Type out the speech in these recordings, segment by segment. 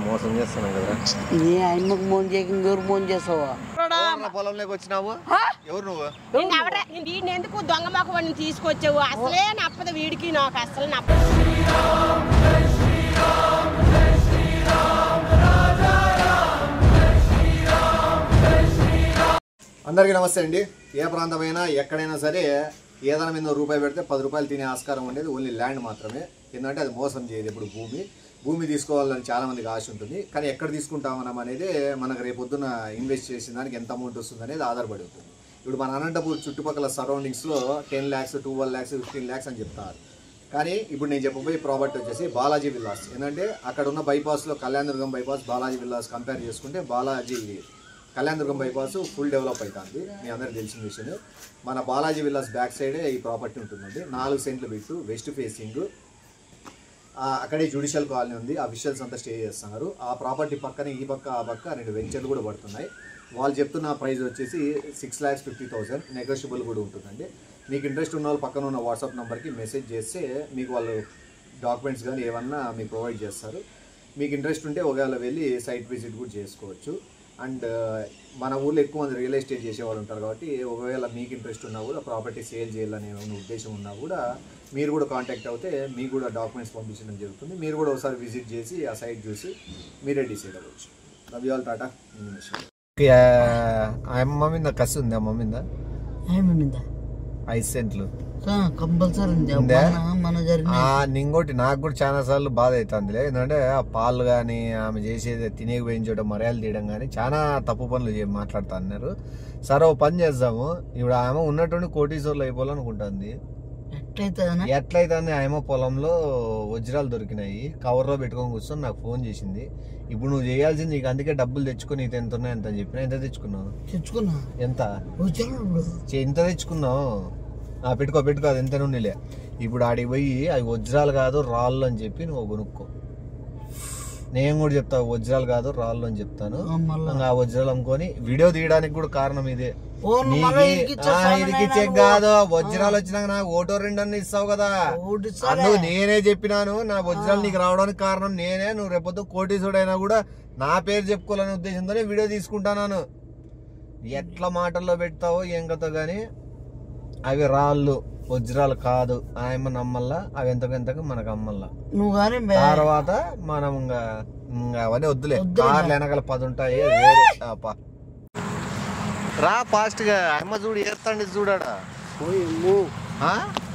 మోసం చేస్తున్నాం కదా ఫోన్ చేయకు ఫోన్ చేస్తావా పొలంలోకి వచ్చినావు ఎవరు నువ్వు ఎందుకు దొంగ మొక్కవాడిని తీసుకొచ్చావు అసలే నప్పదు వీడికి నాకు అసలు నప్పదు అందరికీ నమస్తే అండి. ఏ ప్రాంతమైనా ఎక్కడైనా సరే ఏదైనా మీద రూపాయి పెడితే 10 రూపాయలు తినే ఆస్కారం ఉండేది ఓన్లీ ల్యాండ్ మాత్రమే. ఎందుకంటే అది మోసం చేయదు. ఇప్పుడు భూమి తీసుకోవాలని చాలామందికి ఆశ ఉంటుంది. కానీ ఎక్కడ తీసుకుంటామనం అనేది మనకు రేపొద్దున ఇన్వెస్ట్ చేసిన దానికి ఎంత అమౌంట్ వస్తుంది అనేది ఆధారపడి ఉంటుంది. ఇప్పుడు మన అనంతపూర్ చుట్టుపక్కల సరౌండింగ్స్లో 10 lakhs 12 lakhs 15 lakhs అని చెప్తారు. కానీ ఇప్పుడు నేను చెప్పబోయే ప్రాపర్టీ వచ్చేసి బాలాజీ విల్లాస్. ఏంటంటే అక్కడ ఉన్న బైపాస్లో Kalyanadurgam bypass Balaji villas compare చేసుకుంటే Balaji Kalyanadurgam bypass full develop అవుతుంది. మీ అందరికి తెలిసిన విషయమే. మన బాలాజీ విల్లాస్ బ్యాక్ సైడే ఈ ప్రాపర్టీ ఉంటుందండి. 4 సెంట్లు బిట్టు వెస్ట్ ఫేసింగ్. అక్కడే జ్యుడిషియల్ కాలనీ ఉంది. ఆ విషువల్స్ అంతా స్టే చేస్తున్నారు. ఆ ప్రాపర్టీ పక్కనే ఈ పక్క ఆ పక్క 2 వెంచర్లు కూడా పడుతున్నాయి. వాళ్ళు చెప్తున్న ప్రైస్ వచ్చేసి 6,50,000 నెగోషియబుల్ కూడా ఉంటుందండి. మీకు ఇంట్రెస్ట్ ఉన్న వాళ్ళు పక్కన ఉన్న వాట్సాప్ నెంబర్కి మెసేజ్ చేస్తే మీకు వాళ్ళు డాక్యుమెంట్స్ కానీ ఏమన్నా మీకు ప్రొవైడ్ చేస్తారు. మీకు ఇంట్రెస్ట్ ఉంటే ఒకవేళ వెళ్ళి సైట్ విజిట్ కూడా చేసుకోవచ్చు. అండ్ మన ఊళ్ళో ఎక్కువ మంది రియల్ ఎస్టేట్ చేసేవాళ్ళు ఉంటారు కాబట్టి ఒకవేళ మీకు ఇంట్రెస్ట్ ఉన్నా కూడా ప్రాపర్టీ సేల్ చేయాలనే ఉద్దేశం ఉన్నా కూడా మీరు కూడా కాంటాక్ట్ అవుతే మీకు కూడా డాక్యుమెంట్స్ పంపించడం జరుగుతుంది. మీరు కూడా ఒకసారి విజిట్ చేసి ఆ సైట్ చూసి మీరే డిసైడ్ అవ్వచ్చు. Love you all, Tata. అమ్మ మీద కసి ఉంది. అమ్మ మీద 5 సెంట్లు కంపల్సరీ ఇంకోటి నాకు కూడా చాలా సార్లు బాధ అవుతుందిలే. ఎందుకంటే ఆ పాలు కానీ ఆమె చేసేది తినేకి వేయించడం మర్యాదలు తీయడం కానీ చాలా తప్పు పనులు మాట్లాడుతా అన్నారు. సరే ఓ పని చేద్దాము. ఇప్పుడు ఆమె ఉన్నటువంటి కోటీశ్వర్లు అయిపోవాలనుకుంటుంది. ఎట్లయితే ఆమె పొలంలో వజ్రాలు దొరికినాయి. కవర్లో పెట్టుకొని కూర్చొని నాకు ఫోన్ చేసింది. ఇప్పుడు నువ్వు చేయాల్సింది నీకు అందుకే డబ్బులు తెచ్చుకుని నీకు ఎంత ఉన్నాయి ఎంత అని చెప్పినా. ఎంత తెచ్చుకున్నావు? ఎంత తెచ్చుకున్నావు? పెట్టుకో అది ఎంత నుండిలే. ఇప్పుడు ఆడికి పోయి అవి వజ్రాలు కాదు రాళ్ళు అని చెప్పి నువ్వు కొనుక్కో. నేను కూడా చెప్తా వజ్రాలు కాదు రాళ్ళు అని చెప్తాను. ఆ వజ్రాలు అమ్ముకొని వీడియో తీయడానికి కూడా కారణం ఇదే. ఇదికి చెక్ కాదు, వజ్రాలు వచ్చినాక నాకు 1-2 అన్న ఇస్తావు కదా. అందుకు నేనే చెప్పినాను నా వజ్రాలు నీకు రావడానికి కారణం నేనే. నువ్వు రేపొద్దు కోటీసుడైనా కూడా నా పేరు చెప్పుకోవాలనే ఉద్దేశంతోనే వీడియో తీసుకుంటాను. ఎట్లా మాటల్లో పెడతావో ఏం కథ గానీ అవి రాళ్ళు వజ్రాలు కాదు. ఆయమ్మ నమ్మల్లా. అవి ఎంతకు మనకు అమ్మల్లా. తర్వాత మనం ఇంకా అవన్నీ వద్దులే. కార్లు వెనకాల 10 ఉంటాయి. రా ఫాస్ట్ గా. అమ్మ చూడు ఏస్తాండి చూడాడా.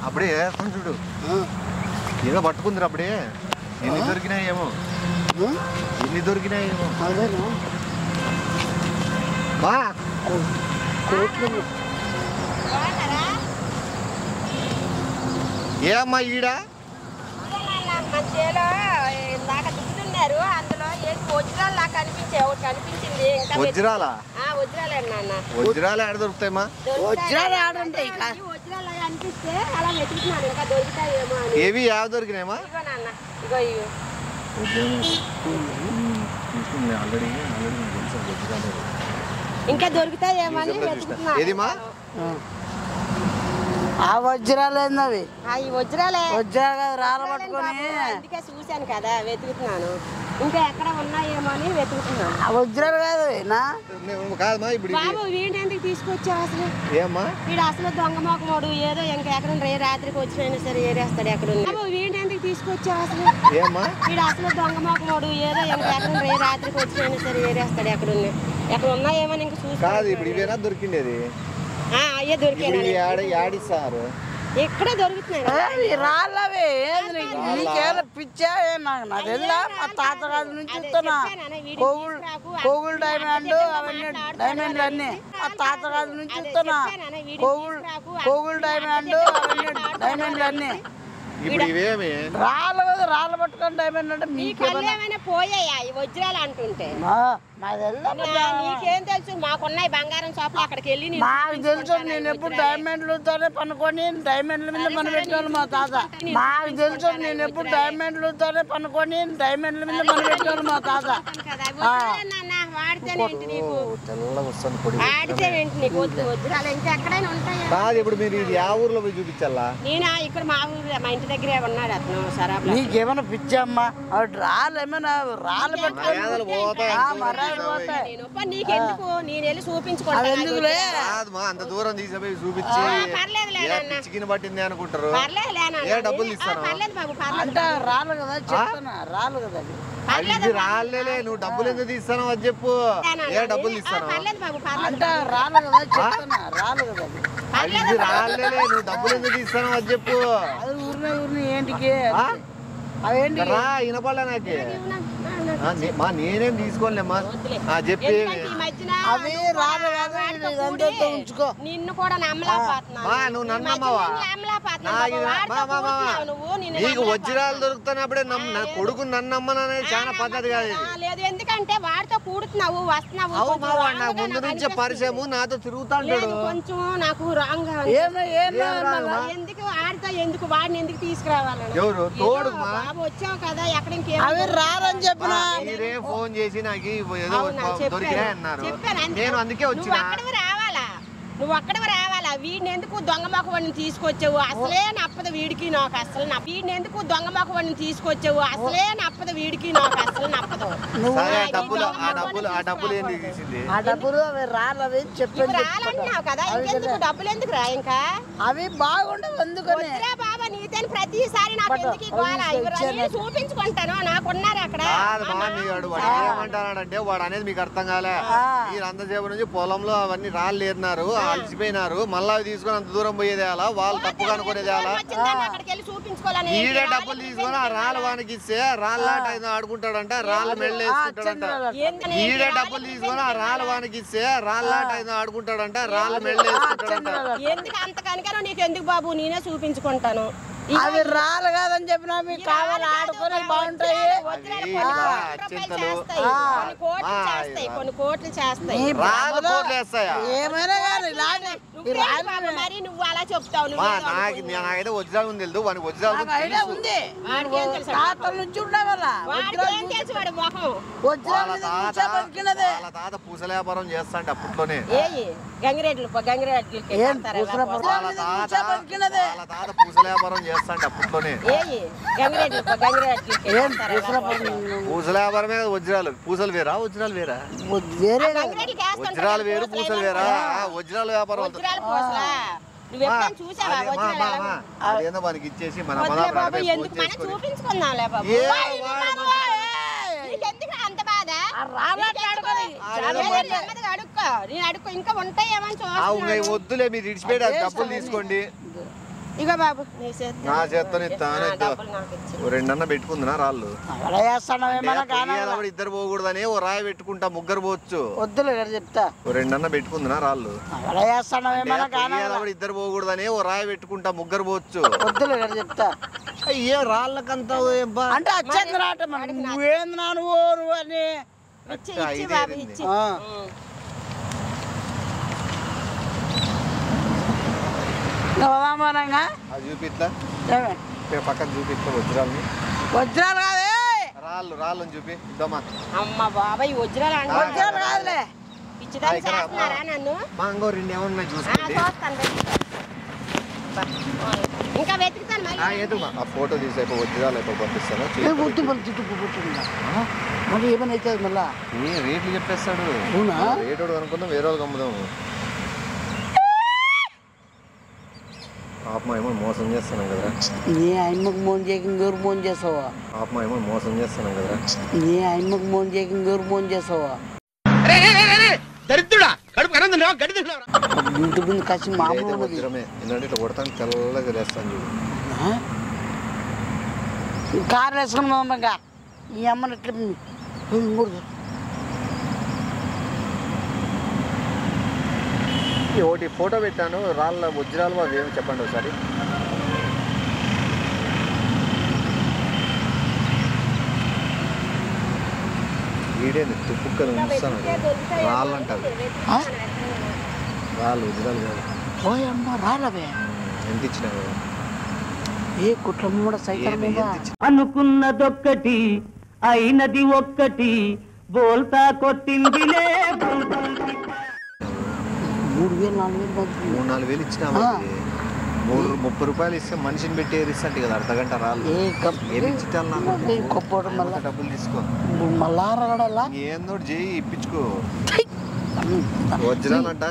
అప్పుడే ఏస్తాను చూడు. ఏదో పట్టుకుందిరా అప్పుడే. ఎన్ని దొరికినాయేమో. బా ఏ అమ్మా ఈడ దిగుతున్నారు. అందులో వజ్రాలు నాకు కనిపించింది. వజ్రాలు ఆడ దొరుకుతాయమ్మా? వజ్రాలు ఆడుంటాయి. వజ్రాలు అనిపిస్తే అలా వెతుకుతున్నాను. ఇంకా దొరుకుతాయేమో. ఏవి యావ దొరికినాయమ్మా? ఇంకా దొరుకుతాయేమో అని వెతుకుతున్నాను. ఏదిమా? ఆ వజ్రాలు ఏందవి? వజ్రాలే. వజ్రాలు రాళ్ళు పట్టుకొని అందుకే చూశాను కదా వెతుకుతున్నాను. ఇంకా ఎక్కడ ఉన్నాయేమో అని వెతుకుతున్నాను. ఆ వజ్రాలు కాదు బాబు. వీడిని ఎందుకు తీసుకొచ్చావు అసలు? వీడు అసలు దొంగ మొక్కమోడు. ఏదో ఇంకా ఎక్కడ రాత్రికి వచ్చినైనా సరే ఏరేస్తాడు. ఎక్కడ బాబు వీడిని ఎందుకు తీసుకొచ్చావు అసలు? వీడు అసలు దొంగ మొక్కమోడు. ఏదో ఇంకా ఎక్కడ రాత్రికి వచ్చినైనా సరే ఏరేస్తాడు. ఎక్కడ ఉన్నాయేమో ఇంకా చూసి దొరికిండేది. అయ్యే దొరికాయి. ఎక్కడ దొరుకుతున్నాయి రాళ్ళవి. పిచ్చా నాకు తెలుదా? మా తాతగారి నుంచి చూస్తున్నా. కోగుల్ డైమండ్ అవన్నీ డైమండ్లు అన్ని మా తాతగారి నుంచి చూస్తున్నా. కోగుల్ డైమండ్ అవన్నీ డైమండ్లు అన్ని రాళ్ళు పట్టుకొని డైమండ్ అంటే మీకేమైనా పోయాయా ఈ వజ్రాలు అంటుంటే? నీకేం తెలుసు? మాకున్నాయి బంగారం షాపులు. అక్కడికి వెళ్ళి మాకు తెలుసు. నేను ఎప్పుడు డైమండ్లతోనే పనుకొని డైమండ్ల మీద మన పెట్టాను మా తాత. మాకు తెలుసు. నేను ఎప్పుడు డైమండ్లతోనే పనుకొని డైమండ్ల మీద మన పెట్టాను మా తాత. వాడితేనేంటి నీకు తెల్లగా వస్తుంది పొడి వాడితేనేంటి నీకు వజ్రాలు ఇంకా ఎక్కడైనా ఉంటాయా కాదు ఇప్పుడు మీరు ఇది ఆ ఊర్లో పోయి చూపించాలా నేనా ఇక్కడ మా ఊరు మా ఇంటి దగ్గరే ఉన్నాడు అతను సరాబ్ నీకేమైనా పిచ్చమ్మా రాళ్ళు ఏమైనా రాళ్ళు నీకెందుకు నేను వెళ్ళి చూపించుకుంటాను అంత దూరం తీసుకుపోయి చూపించి చికెన్ పట్టింది అనుకుంటారు ఏ డబ్బులు ఇస్తాను అంటే రాళ్ళు కదా చెప్తాను రాళ్ళు కదా ఇది రాళ్ళే నువ్వు డబ్బులు ఎందుకు తీస్తాను అది చెప్పు ఏ డబ్బులు తీస్తాను అంటే రాళ్ళు కదా చెప్తాను రాళ్ళు కదా ఇది రాళ్ళే నువ్వు డబ్బులు ఎందుకు తీస్తాను అది చెప్పు అది ఊరిని ఏంటికి అవేంటి రా వినపడలే నాకే నేనేం తీసుకోలేమ్మా చెప్పి అవి రాళ్ళు కదా ఇదంతా ఉంచుకో నిన్ను కూడా నువ్వు నన్ను నమ్మవా నీకు వజ్రాలు దొరుకుతున్నప్పుడే నా కొడుకు నన్ను నమ్మననేది చాలా పద్ధతి కాదు లేదు ఎందుకంటే వాడితో కూడుతున్నావు వస్తున్నావు నాకు ముందు నుంచే పరిచయము నాతో తిరుగుతాడు కొంచెం నాకు రాంగ్ ఎందుకు ఆడితో ఎందుకు వాడిని ఎందుకు తీసుకురావాలని ఎవరు తోడు బాబు వచ్చావు కదా ఎక్కడ అవి రారని చెప్పిన మీరే ఫోన్ చేసి నాకు ఏదో దొరికినా అన్నారు నేను అందుకే వచ్చిన నువ్వు అక్కడికి రావాలా వీడిని ఎందుకు దొంగ మొక్కవాడిని తీసుకొచ్చావు అసలే నప్పదు వీడికి నాకు అసలు వీడిని ఎందుకు దొంగ మొక్కవాడిని తీసుకొచ్చావు అసలే నప్పదు వీడికి నాకు అసలు నప్పదు డబ్బులు ఏంటి తీసింది ఆ డబ్బులు అవి రాలవి చెప్పండి రాలంటున్నావు కదా ఇంకెందుకు డబ్బులు ఎందుకు రా ఇంకా అవి బాగుండవు అందుకని బాబా నీతేని ప్రతిసారి నాకు ఎందుకు చూపించుకుంటాను నాకున్నారు అక్కడ ఏమంటానంటే వాడు అనేది మీకు అర్థం కాలే మీరు అంతసేపు నుంచి పొలంలో అవన్నీ రాళ్ళు ఏరినారు అలసిపోయినారు మళ్ళా తీసుకొని అంత దూరం పోయేది అలా వాళ్ళు తప్పుగా అనుకునేది అలా ఈడే డబ్బులు తీసుకొని ఆ రాళ్ళ వానికి ఇస్తే రాళ్ళాట ఆడుకుంటాడంట రాళ్ళు మెళ్ళ వేసుకుంటాడంట ఈడే డబ్బులు తీసుకొని ఆ రాళ్ళ వానికి ఇస్తే రాళ్ళాట ఆడుకుంటాడంట రాళ్ళు మెళ్ళ వేసుకుంటాడంట ఎందుకు అంత కనుక నీకు ఎందుకు బాబు నేనే చూపించుకుంటాను అవి రాళ్ళు కాదని చెప్పినా మీకు కావాలి ఆడుకొని బాగుంటాయి కొన్ని కోట్లు చేస్తాయి ఏమైనా కానీ మరి నువ్వు అలా చెప్తావు నాకైతే వజ్రాలు ఉంది తెలుసు వానికి వజ్రాలు ఐడియా ఉంది తాతల నుంచి ఉండవల్ల వాళ్ళ తాత పూసల వ్యాపారం చేస్తాండి అప్పట్లోనే గంగిరెడ్లు వాళ్ళ తాత పూసల వ్యాపారం చేస్తాండి అప్పట్లోనే పూసల వ్యాపారమే వజ్రాలు పూసలు వేరా వజ్రాలు వేరా వజ్రాలు వేరు పూసలు వేరా వజ్రాల వ్యాపారం అదేందో మనకి ఇచ్చేసి మన అంత బాధ అడుక్కో ఇంకా ఉంటాయేమని వద్దులే మీరు ఇడిచిపెట్టి డబ్బులు తీసుకోండి ఇక బాబు నా చేత్తోనే రెండన్న పెట్టుకుందినా రాళ్ళు ఇద్దరు పోకూడదని ఓ రాయి పెట్టుకుంటా ముగ్గురు పోవచ్చు వద్దులే చెప్తా రెండన్న పెట్టుకుందినా రాళ్ళు ఇద్దరు పోకూడదని ఓ రాయి పెట్టుకుంటా ముగ్గురు పోవచ్చు వద్దులే చెప్తా ఏ రాళ్ళకంతా అంటే వచ్చేది రాట నువ్వేంది నాను అని చూపిట్లా పక్కన చూపిస్తా వజ్రాలని వజ్రాలు కాదే రాళ్ళని చూపి ఇద్దామా అమ్మ బాబాయ్ వజ్రాలు వజ్రాలు కాదులే నన్ను మాంగో రెండు ఏమన్నా చూసుకోండి ఇంకా వెతుకుతాను ఆ ఫోటో తీసి వజ్రాలు అయిపో పంపిస్తాను మళ్ళీ ఏమైనా అవుతుంది మళ్ళా రేట్లు చెప్పేస్తాడు రేటు అనుకున్నాం వేరే వాళ్ళకి అమ్ముదాము ఏమో మోసం చేస్తున్నాం కదా నీ ఆయమ్మకు మోసం చేయక ఇంకెవరు మోసం చేసావా ఏమో మోసం చేస్తున్నాం కదా నీ ఆయమ్మకు మోసం చేయక ఇంకెవరు మోసం చేసావా ఇంటి ముందు కసి మామూలు ఏంటంటే ఇట్లా కొడతాను తెల్లగా వేస్తాను చూడు కారు వేసుకున్నాం ఇంకా ఈ అమ్మని ఇట్లా ఒకటి ఫోటో పెట్టాను రాళ్ళ వజ్రాలు అవి ఏమి చెప్పండి ఒకసారి వీడేది తుప్పుక్కలు ఉంచుతాను రాళ్ళు అంటారు రాళ్ళు వజ్రాలు కాదు ఓయమ్మ రాళ్ళవే ఎంత ఇచ్చినావు ఏ కుట్రమ్మ సైకిల్ అనుకున్నదొక్కటి అయినది ఒక్కటి బోల్తా కొట్టిందిలే 3,000 ఇచ్చినావా 30 రూపాయలు ఇస్తే మనిషిని పెట్టి ఏరిస్తంటే కదా అర్ధగంట రాళ్ళు డబ్బులు తీసుకో ఏందో చేయి ఇప్పించుకో వజ్రాలంట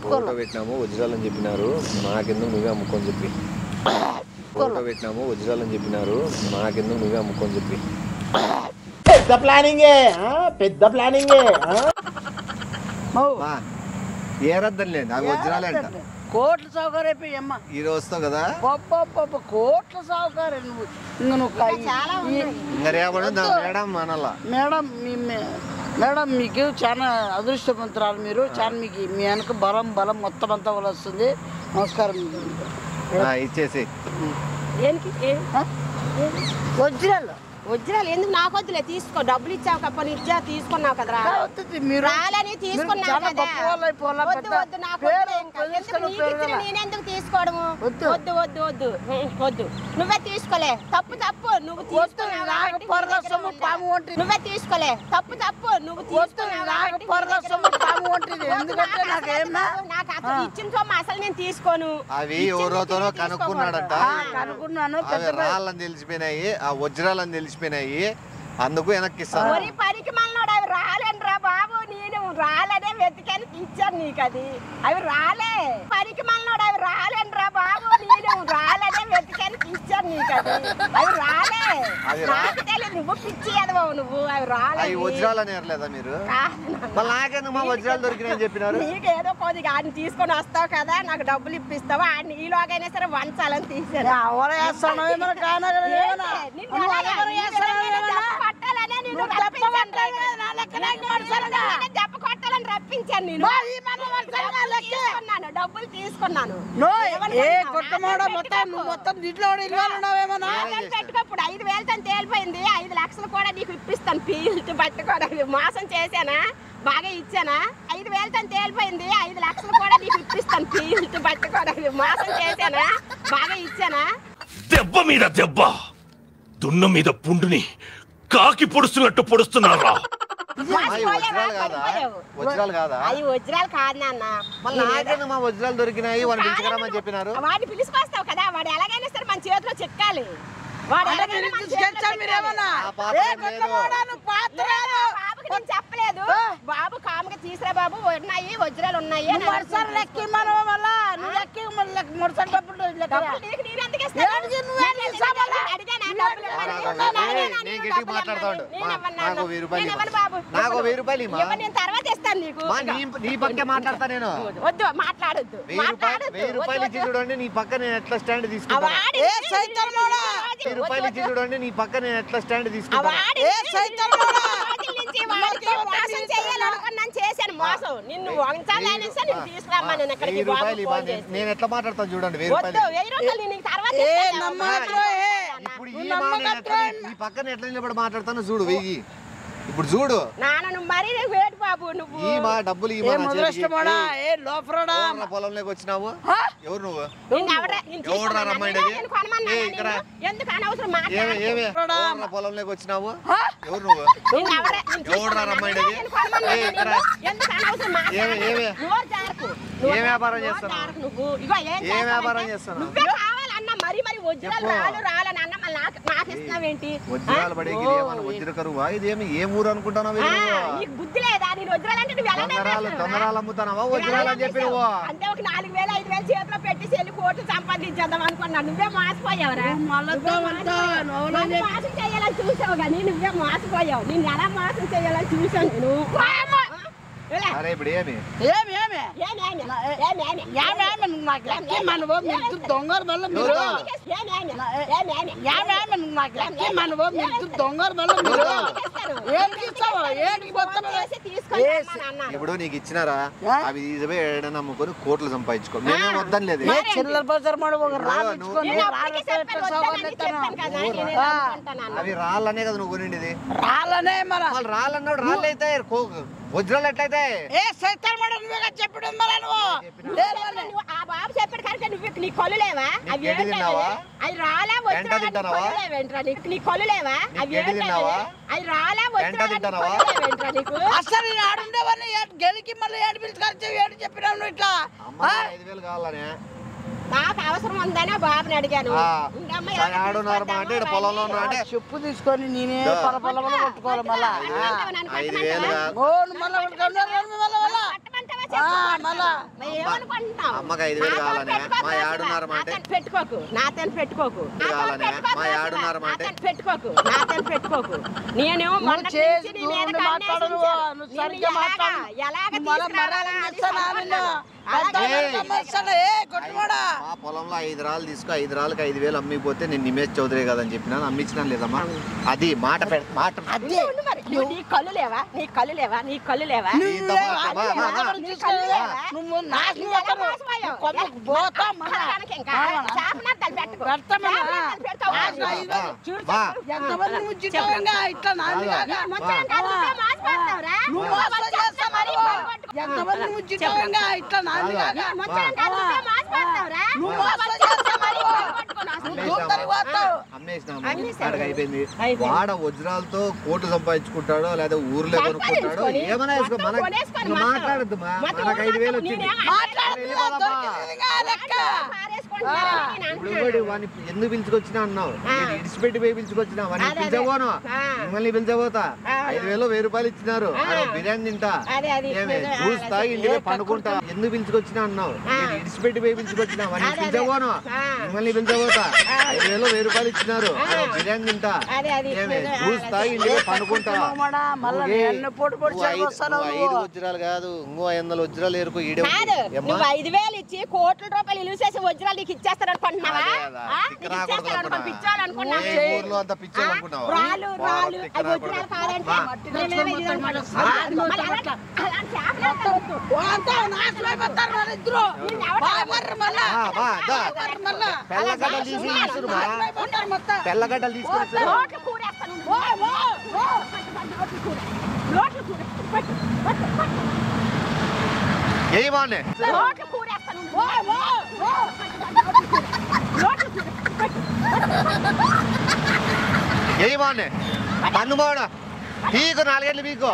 ఫోటో పెట్టినాము వజ్రాలని చెప్పినారు నాకెందుకు నువ్వే అమ్ముకొని చెప్పి ఫోటో పెట్టినాము వజ్రాలని చెప్పినారు నాకెందుకు నువ్వే అమ్ముకొని చెప్పి పెద్ద ప్లానింగే ఏరద్దంలేండి అవి వజ్రాలే అంట కోట్ల సౌకర్యం ఈ రోజుతో కదా కోట్ల సౌకర్యం మేడం మీకు చాలా అదృష్టవంతురాలు మీరు చాలా మీకు మీ వెనక బలం మొత్తం అంతా వస్తుంది నమస్కారం ఇచ్చేసి వజ్రాలు ఎందుకు నాకు వద్దులే తీసుకో డబ్బులు ఇచ్చావు కప్పని ఇచ్చా తీసుకున్నావు కదరా రాలని తీసుకున్నావు నేనెందుకు తీసుకోవడము వద్దు వద్దు వద్దు వద్దు నువ్వే తీసుకోలే తప్పు నువ్వు నువ్వే తీసుకోలే తప్పు నువ్వు నాకు అసలు ఇచ్చిన సొమ్ము అసలు నేను తీసుకోను అవి ఎవరోతోనో కనుక్కున్నాడంట రాళ్ళని తెలిసిపోయినాయి ఆ వజ్రాలని తెలిసిపోయినాయి అందుకు వెనక్కి ఇస్తాను పనికి మళ్ళీ అవి రాలేండ్రా బాబు నేను రాలనే వెతికాను ఇచ్చాను నీకు అది అవి రాలే పనికి మళ్ళీ అవి రాలేండ్రా బాబు నేను రాలనే వెతికాను ఇచ్చాను నీకు అది అవి రాలే నువ్వు పిచ్చి ఎదవవు నువ్వు అవి రాలే వజ్రాలని ఏరలేదా మీరు నాకెందుకు మా వజ్రాలు దొరికినాయని చెప్పినారు నీకేదో కొద్దిగా ఆయన తీసుకొని వస్తావు కదా నాకు డబ్బులు ఇప్పిస్తావు ఆయన ఈలోగైనా సరే వంచాలని తీసారు కొట్టాలని రప్పించాను నేను డబ్బులు తీసుకున్నాను పెట్టుకోప్పుడు 5,000 తేలిపోయింది 5 లక్షలు కూడా నీకు ఇప్పిస్తాను పీల్చి పట్టుకోవడానికి మోసం చేశానా బాగా ఇచ్చానా 5,000 తేలిపోయింది 5 లక్షలు కూడా నీకు ఇప్పిస్తాను పీల్చి పట్టుకోవడానికి మోసం చేశానా బాగా ఇచ్చానా దెబ్బ మీద దెబ్బ దున్న మీద పుండుని కాకి పొడుస్తున్నట్టు పొడుస్తున్నారా వజ్రాలు కాదా అవి వజ్రాలు కాదు నాన్న మా వజ్రాలు దొరికినాయి వాడిని పిలుచుకురామని చెప్పినారు వాడిని పిలుచుకొస్తావు కదా వాడు ఎలాగైనా సరే మన చేతిలో చెక్కాలి చెప్పలేదు బాబు కాముగా తీసిరా బాబు ఉన్నాయి వజ్రాలు ఉన్నాయి తర్వాత ఇస్తాను నీకు నీ పక్కే మాట్లాడతా నేను వద్దు మాట్లాడొద్దు 1,000 రూపాయలు ఇచ్చి చూడండి నీ పక్క నేను ఎట్లా స్టాండ్ తీసుకుంటాను 1,000 రూపాయలు ఇచ్చి చూడండి నీ పక్క నేను ఎట్లా స్టాండ్ తీసుకుంటాను నేను ఎట్లా మాట్లాడతాను చూడండి 1,000 ఇప్పుడు నీ పక్కన ఎట్లా నిలబడి మాట్లాడతాను చూడు 1000 ఇప్పుడు చూడు మరి వేడు బాబు నువ్వు ఈ మా డబ్బులు ఈ పొలంలోకి వచ్చినావు ఎవరు నువ్వు ఎవరు రమ్మండి పొలంలోకి వచ్చినావు ఎవరు నువ్వు ఎవరు రమ్మండి ఏం వ్యాపారం చేస్తున్నావు ఏం వ్యాపారం చేస్తున్నావు వజ్రాలు పడేకి వజ్ర కరువా ఇదేమి ఏ ఊరు అనుకుంటున్నావు దొంగరాలు అమ్ముతున్నావా వజ్రాలు అని చెప్పి నువ్వు అంటే ఒక 4,000 5,000 చేతిలో పెట్టి చెల్లి కోట్లు సంపాదించేద్దాం అనుకున్నా నువ్వే మోసపోయావురా మోసం చేయాలని చూసావు కానీ నువ్వే మోసపోయావు నేను ఎలా మోసం చేయాలని చూసాను నేను అరే ఇప్పుడు ఏమి దొంగ ఇప్పుడు నీకు ఇచ్చినారా అవి తీసుకుపోయి ఏడైనా అమ్ముకొని కోట్లు సంపాదించుకో నేనే వద్దని లేదు అవి రాళ్ళనే కదా నువ్వు కొనిండిది రాళ్ళన్నాడు రాళ్ళు అయితే వజ్రాలు ఎట్లయితే ఆ బాబు చెప్పాడు కనుక నీ కొల్లు లేవా అవి అవి రాలే వచ్చేవేంట్రా నీ కొల్లు లేవా అవి అవి రాలే వచ్చేవేంట్రా నీకు అసలు నేను ఆడుండేవాడిని గెలికి మళ్ళీ ఏడు పిలిచి ఖర్చు ఏడు చెప్పినాను ఇట్లా 5,000 కావాలనే నాకు అవసరం ఉందనే బాబుని అడిగాను పొలంలో చెప్పు తీసుకొని నేనే పొలం కొట్టుకోవాలి మళ్ళా 5,000 అమ్మకి 5,000 కావాలనే మా ఏడున్నర మాట పెట్టుకోకు నాతో పెట్టుకోకు పెట్టుకోకు నాతో పెట్టుకోకు నేనేమో పొలంలో 5 రాళ్ళు తీసుకో 5 రాళ్ళకి 5,000 అమ్మిపోతే నేను నిమేష్ చౌదరి కదని చెప్పినాను అమ్మించినాను లేదమ్మా అది మాట నీ కళ్ళు లేవా నీ కళ్ళు లేవా నీ కళ్ళు లేవా అయిపోయింది వాడ వజ్రాలతో కోట్లు సంపాదించుకుంటాడో లేదా ఊర్లో కొనుక్కుంటాడో ఏమైనా మాట్లాడద్దు మనకు 5,000 వచ్చింది వాడిని ఎందుకు పిలుచుకొచ్చినా అన్నావు ఇడిచిపెట్టి పోయి పిలుచుకొచ్చినా వాడిని పిలిచబోను మిమ్మల్ని పిలిచబోతా 5,000 1,000 ఇచ్చినారు బిర్యానీ తింటా చూస్తా ఇంటికి పండుకుంటా ఎందుకు పిలుచుకొచ్చినా అన్నావు ఇడిచిపెట్టి పోయి పిలుచుకొచ్చినా వాడిని పిలిచబోను మిమ్మల్ని పిలిచబోతా 5,000 1,000 ఇచ్చినారు బిర్యానీ తింటా చూస్తా ఇంటికి పండుకుంటా 5 వజ్రాలు కాదు ఇంకో 500 వజ్రాలు ఏరుకో ఈడే 5,000 ఇచ్చి కోట్ల రూపాయలు ఇల్లు చేసి వజ్రాలు నీకు ఇచ్చేస్తారు అనుకుంటున్నావా తెల్లగడ్డలు తీసుకొస్తారు ఏమానే ఏమానే పన్నుమాడ పీకు 4 గంటలు పీకో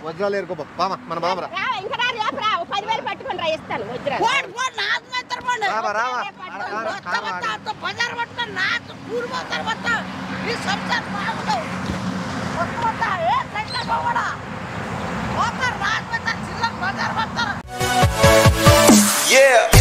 వజ్రాలు ఏరుకో మన బాబరా 10,000 పట్టుకొని రా ఇస్తాను Yeah.